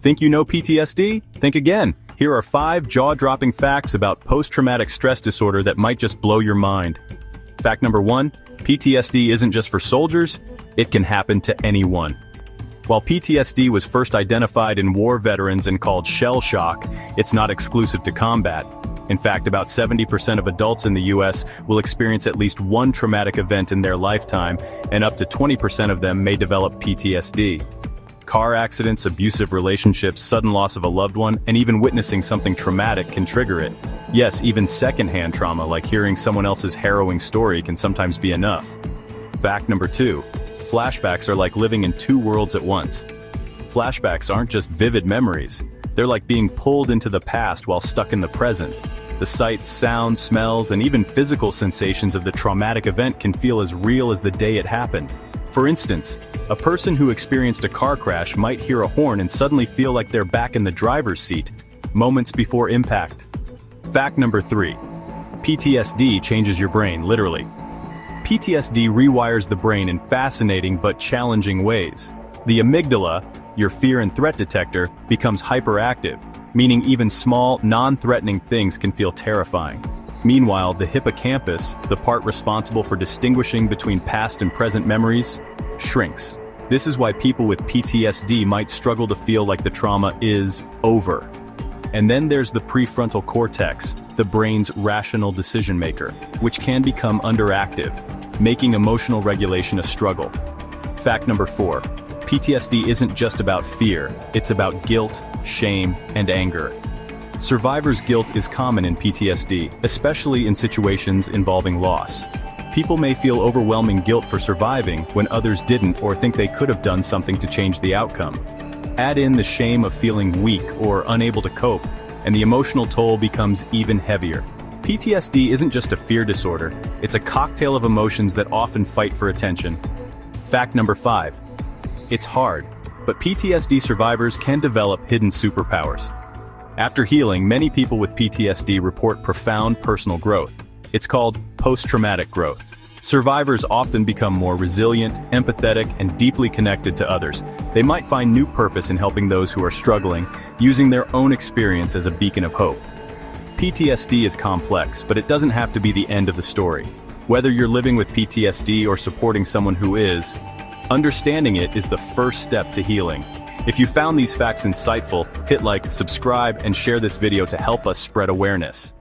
Think you know PTSD? Think again. Here are 5 jaw-dropping facts about post-traumatic stress disorder that might just blow your mind. Fact number 1, PTSD isn't just for soldiers, it can happen to anyone. While PTSD was first identified in war veterans and called shell shock, it's not exclusive to combat. In fact, about 70% of adults in the US will experience at least one traumatic event in their lifetime, and up to 20% of them may develop PTSD. Car accidents, abusive relationships, sudden loss of a loved one, and even witnessing something traumatic can trigger it. Yes, even secondhand trauma, like hearing someone else's harrowing story, can sometimes be enough. Fact number 2. Flashbacks are like living in 2 worlds at once. Flashbacks aren't just vivid memories. They're like being pulled into the past while stuck in the present. The sights, sounds, smells, and even physical sensations of the traumatic event can feel as real as the day it happened. For instance, a person who experienced a car crash might hear a horn and suddenly feel like they're back in the driver's seat, moments before impact. Fact number 3. PTSD changes your brain, literally. PTSD rewires the brain in fascinating but challenging ways. The amygdala, your fear and threat detector, becomes hyperactive, meaning even small, non-threatening things can feel terrifying. Meanwhile, the hippocampus, the part responsible for distinguishing between past and present memories, shrinks. This is why people with PTSD might struggle to feel like the trauma is over. And then there's the prefrontal cortex, the brain's rational decision maker, which can become underactive, making emotional regulation a struggle. Fact number 4. PTSD isn't just about fear, it's about guilt, shame, and anger. Survivor's guilt is common in PTSD, especially in situations involving loss. People may feel overwhelming guilt for surviving when others didn't or think they could have done something to change the outcome. Add in the shame of feeling weak or unable to cope, and the emotional toll becomes even heavier. PTSD isn't just a fear disorder, it's a cocktail of emotions that often fight for attention. Fact number 5. It's hard, but PTSD survivors can develop hidden superpowers. After healing, many people with PTSD report profound personal growth. It's called post-traumatic growth. Survivors often become more resilient, empathetic, and deeply connected to others. They might find new purpose in helping those who are struggling, using their own experience as a beacon of hope. PTSD is complex, but it doesn't have to be the end of the story. Whether you're living with PTSD or supporting someone who is, understanding it is the first step to healing. If you found these facts insightful, hit like, subscribe, and share this video to help us spread awareness.